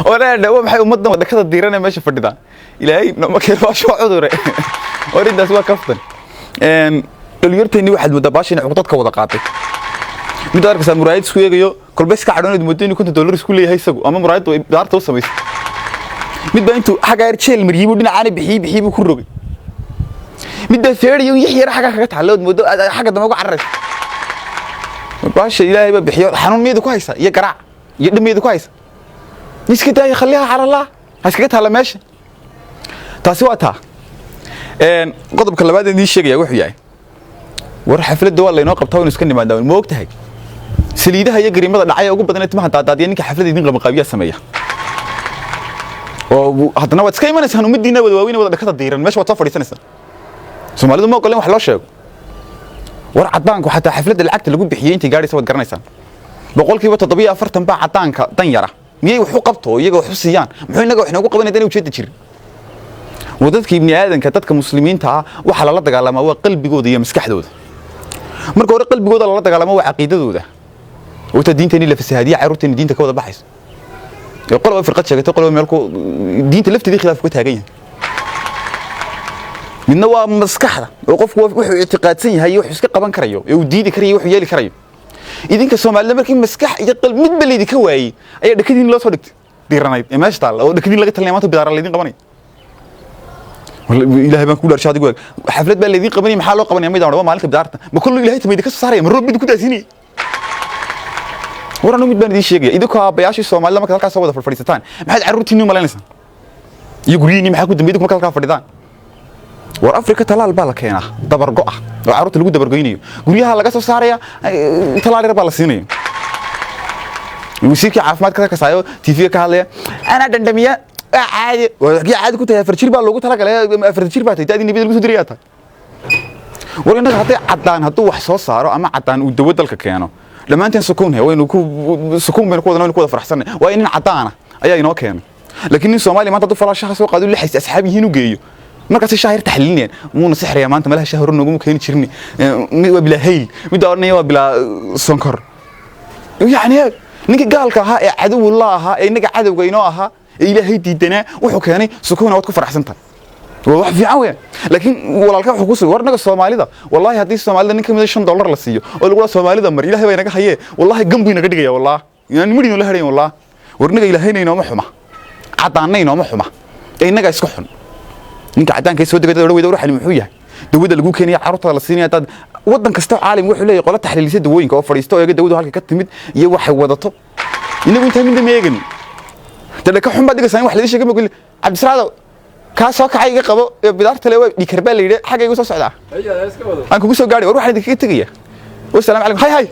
ولا هو maxay ummadan wada kada diiranay meesha fadhida ilaahay ma keenay soo cudure orintaas waa kaftan dhalinyarteeni waxaad muddo baashin cuqdadka wada qaatay mid arkaysa muraayid isku eegayo kolbees ka cadhoonayd muddo inuu $50 isku leeyahay isagu ama muraayid way daarta u sameeyay mid baa intuu xagaar jeel mariyay dhinacaana bixii ku rogay mid baa feeriyo yixyar xaga kaga taalood muddo xaga dama uga carray baasha ilaahay ba bixiyo xanuun meedu ku haysa iyo garaac iyo dhimeedu ku haysa iska daa khaliha ala Allah haska taala meesha taasi waa taa qodobka labaad ee sheegaya wuxuu yahay war xafladda waa la inoo qabtaa inuu iska nimaado ma ogtahay saliidaha iyo gariimada dhacay ugu badan timaha daadaadiya ninka xafladda idin qabanqaabiya sameeya oo hadana waad iska imanaysaa umadiina wada waaweyn wada dhakada diiran meesha waad soo fadhiisanaysaa Soomaalidu ma ogolaan wax loo sheego war cadaanku xataa xafladda lacagta lagu bixiyay intii gaaraysa wad garanaysaa boqolkiiba 740 baa cadaanka dan yara miyay wax u qabto iyaga wax u siiyaan muxuu inaga wax inagu qabanayeen ujeedada jirin wadadka ibni aadanka dadka muslimiinta ah waxa la dagaalamaa waa qalbigooda iyo maskaxdooda marka hore qalbigooda la dagaalamaa waa aqeedadooda oo ta diinteeni la fasahaadiya carruurteeni diinta ka wada baxayso ee qolba firqad sheegtay qolba meel ku diinta lafteedii khilaaf ku taagan yahay midna waa maskaxda oo qofku wuxuu i'tiqaadsan yahay wax iska qaban karayo ee uu diidi karayo wax yeeli karayo idinka Soomaalida markii maskax iyo qalb mid baleedi ka waayay ayaa dhakadiin loo soo dhigtay diiranayd ee meesha taal oo dhakadiin laga talnay maanta bidaar leedin qabanay ilaahay baan ku dharshay adigu xaflad baa leedin qabanay maxaa loo qabanay ma daawo maalinta bidaarta ma kullu ilaahay tamid ka soo saaray ma roob mid ku daasini warano mid baan idin sheegay idinku aabayaashii Soomaalida marka halkaas wada fadhiisataan maxaad carruurtiinu malaynaysan iyo guriyini maxaa ku dambeeyay marka halka fadhidaan war Afrika talaal baa la keenaa dabargo ah oo carruurta lagu dabargoynayo guriyaha laga soo saaraya talaal yar baa la siinayo wasiirka caafimaadka ka saayo TV ka hadlaya ana dandamiya caadi caadi ku tahay farjir baa loogu talagalay farjir baa tahay nibada lagu soo diriyay taa war inaga hadday cadaan hadduu wax soo saaro ama cadaan uu dawad dalka keeno dhamaanteen sukuun hay waynu ku sukuun baynu ku wada faraxsan waa in cadaana ayaa inoo keenay laakiin in Soomaaliya maanta dad falaashaha soo qaado lixis asxaabihiin u geeyo markaas shaahir taxliineen muuna sixriya maanta malaha shaahir nagu keen jirni waa bila hayl mid oranaya waa bila sonkor yani ninka gaalka ahaa ee cadow Allah ahaa ee inaga cadowga inoo ahaa ee ilaahay diidana wuxuu keenay sukuun wad ku faraxsantahay waa wax fiican weey laakiin walaalka wuxuu ku soo warnaga Soomaalida wallahi hadii Soomaalida ninka mid $5 la siiyo oo lagu Soomaalida mar ilaahay way naga hayee wallahi gambu inaga dhigaya wallahi yani midino la hareyn wallahi warnaga ilaahayna inoo ma xuma cadaanna inoo ma xuma ee inaga isku xun ninka cadaanka soo degay dawladda waxay muxuu yahay dawladda lagu keenay carruurta la siinay dad wadan kasta caalam wuxuu leeyahay qolo taxliilisay dawooyinka oo fariisto oo dawladdu halka ka timid iyo waxay wadato inagu inta mid meegan dadka xun baad digaysan wax la sheegay ma guli Cabdisraado ka soo kacay iga qabo bidaarta leeyahay dhikarba leeyahay xagga igu soo socdaa aan kugu soo gaaray war waxaan idinka tagaya wassalaamu calaykum hay